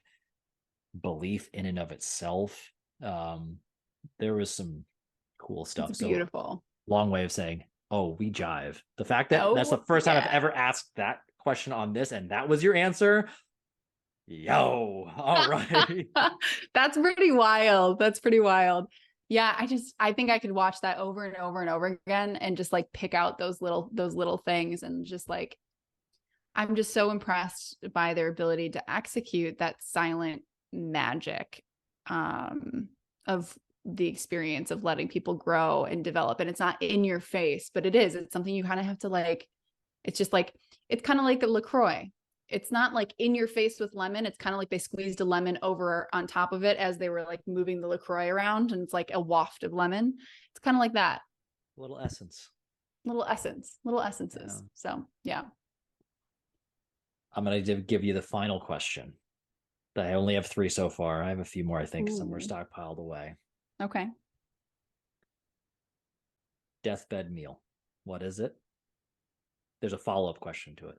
S1: belief in and of itself. There was some cool stuff.
S2: It's beautiful.
S1: So long way of saying, oh, we jive. The fact that that's the first time I've ever asked that question on this, and that was your answer. Yo, all right.
S2: That's pretty wild. That's pretty wild. Yeah, I think I could watch that over and over and over again and just like pick out those little things, and just like, I'm just so impressed by their ability to execute that silent magic of the experience of letting people grow and develop. And it's not in your face, but it's something you kind of have to like, it's just like, it's kind of like the LaCroix. It's not like in your face with lemon. It's kind of like they squeezed a lemon over on top of it as they were like moving the LaCroix around, and it's like a waft of lemon. It's kind of like that.
S1: Little essences.
S2: Yeah. So yeah.
S1: I'm going to give you the final question. I only have 3 so far. I have a few more, I think, somewhere stockpiled away.
S2: Okay.
S1: Deathbed meal. What is it? There's a follow-up question to it.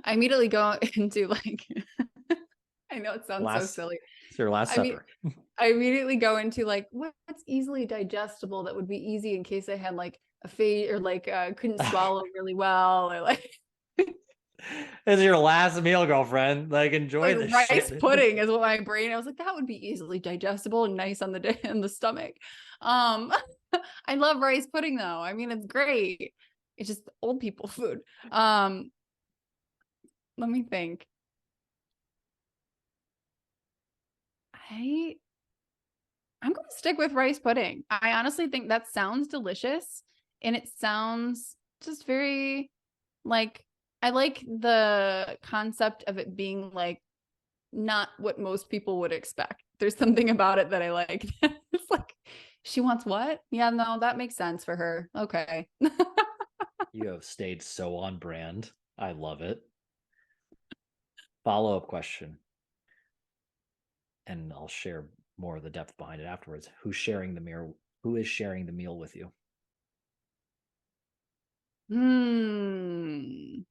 S2: I immediately go into like, I know it sounds so silly.
S1: It's your last supper.
S2: I immediately go into like, what's easily digestible that would be easy in case I had like a fate, or like couldn't swallow really well, or like.
S1: This is your last meal, girlfriend. Like, enjoy
S2: like
S1: the
S2: rice
S1: shit.
S2: pudding is what my brain. I was like, that would be easily digestible and nice on the day in the stomach. I love rice pudding though. I mean, it's great. It's just old people food. Let me think. I'm going to stick with rice pudding. I honestly think that sounds delicious, and it sounds just very like, I like the concept of it being like not what most people would expect. There's something about it that I like. It's like, she wants what? Yeah, no, that makes sense for her. Okay.
S1: You have stayed so on brand. I love it. Follow-up question, and I'll share more of the depth behind it afterwards. Who's sharing the meal? Who is sharing the meal with you?
S2: Hmm.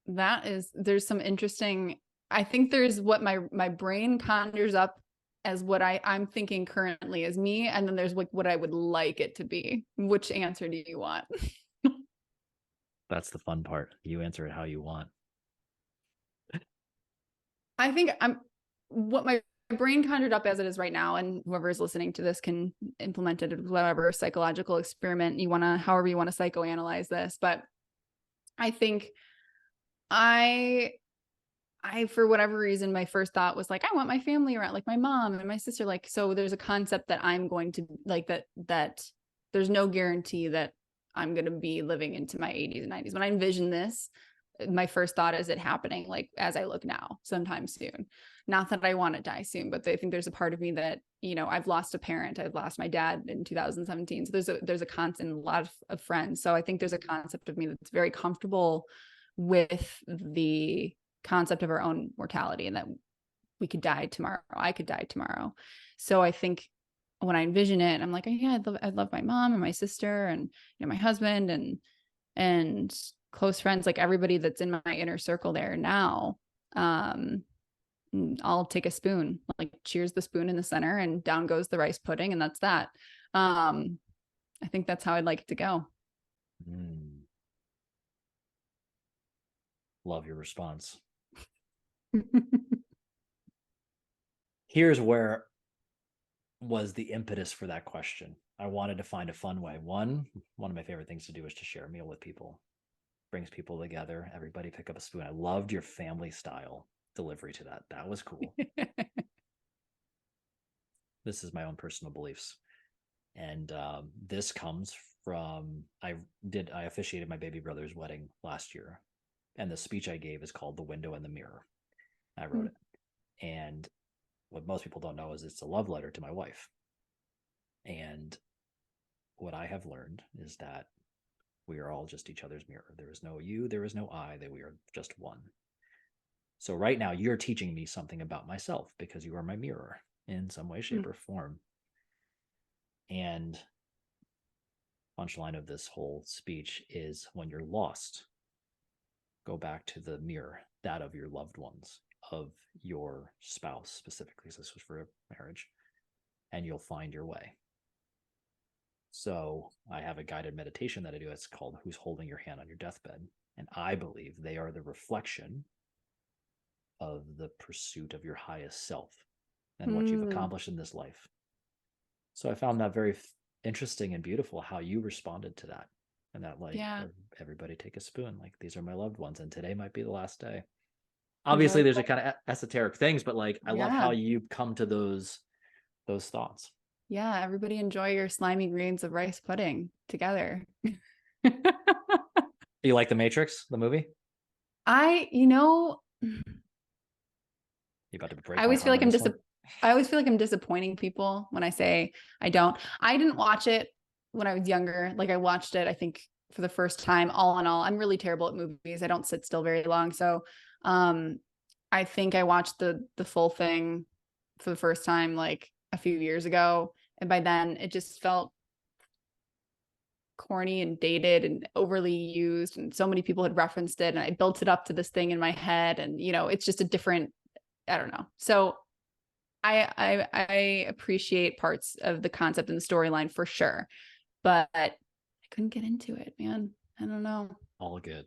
S2: There's some interesting, I think there's what my brain conjures up as what I'm thinking currently as me, and then there's like what I would like it to be. Which answer do you want?
S1: That's the fun part. You answer it how you want.
S2: I think I'm what my brain conjured up as it is right now, and whoever is listening to this can implement it, whatever psychological experiment you want to, however you want to psychoanalyze this. But I think I for whatever reason, my first thought was like, I want my family around, like my mom and my sister. Like, so there's a concept that I'm going to like that there's no guarantee that I'm going to be living into my 80s and 90s. When I envision this, my first thought is it happening like as I look now, sometime soon. Not that I want to die soon, but I think there's a part of me that, I've lost a parent. I've lost my dad in 2017. So there's a constant, a lot of friends. So I think there's a concept of me that's very comfortable with the concept of our own mortality, and that we could die tomorrow. I could die tomorrow. So I think when I envision it, I'm like, oh, yeah, I'd love my mom and my sister and my husband and close friends, like everybody that's in my inner circle there now. I'll take a spoon, like cheers the spoon in the center, and down goes the rice pudding, and that's that. I think that's how I'd like it to go.
S1: Love your response. Here's where was the impetus for that question. I wanted to find a fun way. One of my favorite things to do is to share a meal with people. Brings people together. Everybody pick up a spoon. I loved your family style delivery to that. That was cool. This is my own personal beliefs. And this comes from, I officiated my baby brother's wedding last year. And the speech I gave is called The Window and the Mirror. I wrote it. And what most people don't know is it's a love letter to my wife. And what I have learned is that we are all just each other's mirror. There is no you, there is no I, that we are just one. So right now you're teaching me something about myself because you are my mirror in some way, shape, or form. And punchline of this whole speech is, when you're lost, go back to the mirror, that of your loved ones, of your spouse specifically. So this was for a marriage, and you'll find your way. So I have a guided meditation that I do. It's called Who's Holding Your Hand on Your Deathbed? And I believe they are the reflection of the pursuit of your highest self and what you've accomplished in this life. So I found that very interesting and beautiful how you responded to that. And that, like, everybody take a spoon. Like, these are my loved ones, and today might be the last day. Obviously, there's a kind of esoteric things, but like, I love how you come to those thoughts.
S2: Yeah, everybody enjoy your slimy greens of rice pudding together.
S1: You like The Matrix, the movie?
S2: You
S1: about to break
S2: I always
S1: my
S2: feel like
S1: heart
S2: I always feel like I'm disappointing people when I say I don't. I didn't watch it when I was younger. Like, I watched it, I think, for the first time. All in all, I'm really terrible at movies. I don't sit still very long. So I think I watched the full thing for the first time like a few years ago. And by then it just felt corny and dated and overly used. And so many people had referenced it. And I built it up to this thing in my head. And, it's just a different, I don't know. So I appreciate parts of the concept and the storyline for sure, but I couldn't get into it, man. I don't know.
S1: All good.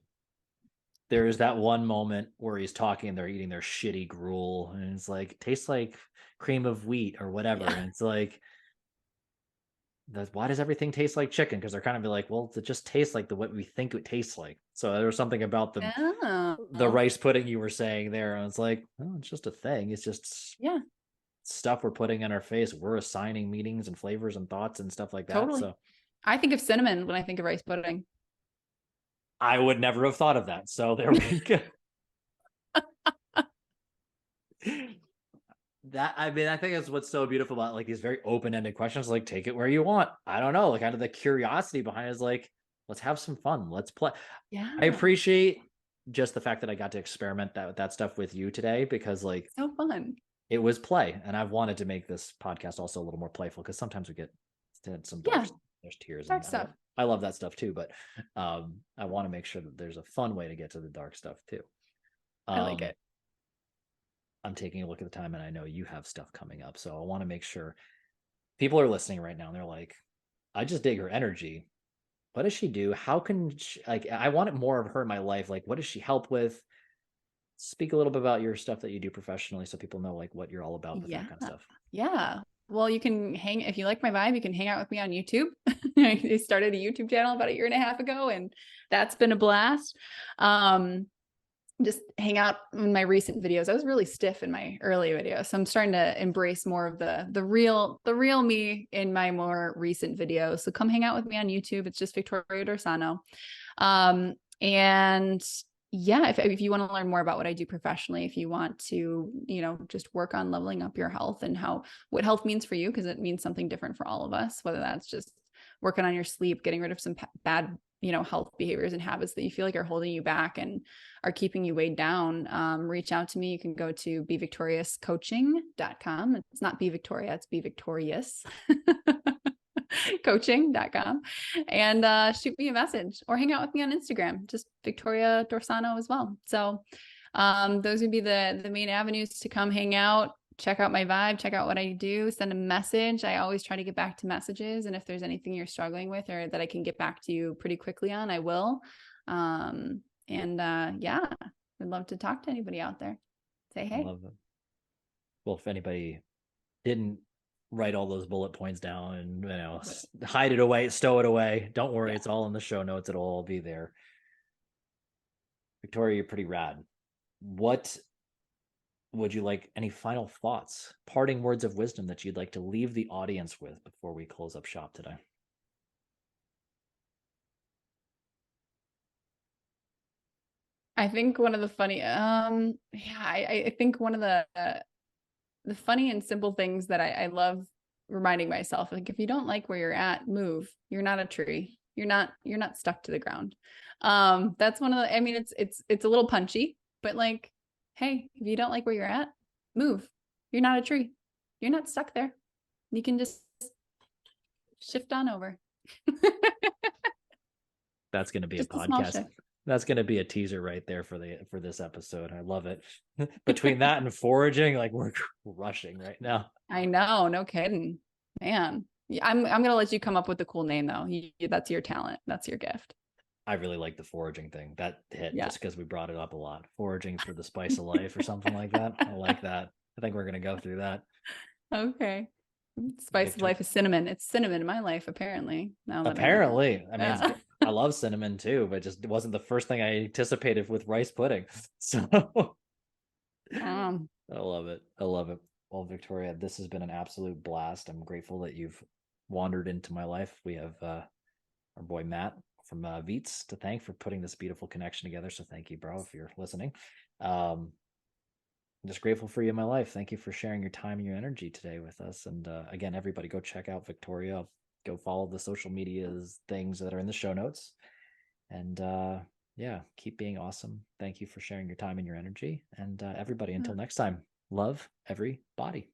S1: There is that one moment where he's talking and they're eating their shitty gruel, and it's like, tastes like cream of wheat or whatever. Yeah. And it's like, why does everything taste like chicken? Because they're kind of like, well, it just tastes like what we think it tastes like. So there was something about the
S2: Oh,
S1: rice pudding you were saying there. And it's like, oh, it's just a thing. It's just
S2: yeah,
S1: stuff we're putting in our face. We're assigning meanings and flavors and thoughts and stuff like that.
S2: totally.
S1: So
S2: I think of cinnamon when I think of rice pudding.
S1: I would never have thought of that. So there we go. That, I mean, I think that's what's so beautiful about like these very open-ended questions. Like, take it where you want. I don't know, like kind of the curiosity behind it is like, let's have some fun. Let's play. I
S2: Yeah,
S1: appreciate just the fact that I got to experiment that stuff with you today because like
S2: so fun.
S1: it was play, and I've wanted to make this podcast also a little more playful because sometimes we get some dark,
S2: Yeah,
S1: there's tears,
S2: dark
S1: and
S2: stuff.
S1: I love that stuff too. But I want to make sure that there's a fun way to get to the dark stuff too.
S2: I like
S1: Um,
S2: it.
S1: I'm taking a look at the time, and I know you have stuff coming up, so I want to make sure people are listening right now. And they're like, "I just dig her energy. What does she do? How can she, like? I want more of her in my life. Like, what does she help with? Speak a little bit about your stuff that you do professionally, so people know like what you're all about with that
S2: Yeah.
S1: kind of stuff."
S2: Yeah. Well, you can hang, if you like my vibe, you can hang out with me on YouTube. I started a YouTube channel about a year and a half ago, and that's been a blast. Um, just hang out in my recent videos. I was really stiff in my early videos. So I'm starting to embrace more of the real me in my more recent videos. So come hang out with me on YouTube. It's just Victoria Dorsano. And yeah, if you want to learn more about what I do professionally, if you want to, just work on leveling up your health and what health means for you, because it means something different for all of us, whether that's just working on your sleep, getting rid of some bad, health behaviors and habits that you feel like are holding you back and are keeping you weighed down, reach out to me. You can go to bevictoriouscoaching.com. It's not Be Victoria, it's Be Victorious. coaching.com and shoot me a message or hang out with me on Instagram, just Victoria Dorsano as well. So those would be the main avenues to come hang out, check out my vibe, check out what I do, send a message. I always try to get back to messages. And if there's anything you're struggling with or that I can get back to you pretty quickly on, I will. Yeah, I'd love to talk to anybody out there. Say,
S1: I
S2: hey.
S1: love it. Well, if anybody didn't write all those bullet points down and hide it away, stow it away, don't worry,
S2: Yeah.
S1: it's all in the show notes. It'll all be there. Victoria, you're pretty rad. What would you like? Any final thoughts, parting words of wisdom that you'd like to leave the audience with before we close up shop today?
S2: I think one of the funny, yeah, I think one of the funny and simple things that I love reminding myself, like if you don't like where you're at, move. You're not a tree. You're not stuck to the ground. That's one of the, I mean, it's a little punchy, but like, hey, if you don't like where you're at, move. You're not a tree. You're not stuck there. You can just shift on over.
S1: That's going to be a
S2: Just a small
S1: podcast.
S2: shift.
S1: That's going to be a teaser right there for this episode. I love it. Between that and foraging, like we're rushing right now.
S2: I know, no kidding, man. Yeah, I'm gonna let you come up with a cool name though. That's your talent. That's your gift.
S1: I really like the foraging thing. That hit
S2: Yeah.
S1: just because we brought it up a lot. Foraging for the spice of life or something like that. I like that. I think we're gonna go through that.
S2: Okay. Spice of
S1: Victor.
S2: life is cinnamon. It's cinnamon in my life, apparently. Now that I know.
S1: Apparently, I mean,
S2: Yeah.
S1: I love cinnamon too, but just it wasn't the first thing I anticipated with rice pudding. So
S2: Um,
S1: I love it. I love it. Well, Victoria, this has been an absolute blast. I'm grateful that you've wandered into my life. We have our boy Matt from Veets to thank for putting this beautiful connection together. So thank you, bro, if you're listening. I'm just grateful for you in my life. Thank you for sharing your time and your energy today with us. And again, everybody go check out Victoria. Go follow the social medias things that are in the show notes. And yeah, keep being awesome. Thank you for sharing your time and your energy. And everybody, until next time, love everybody.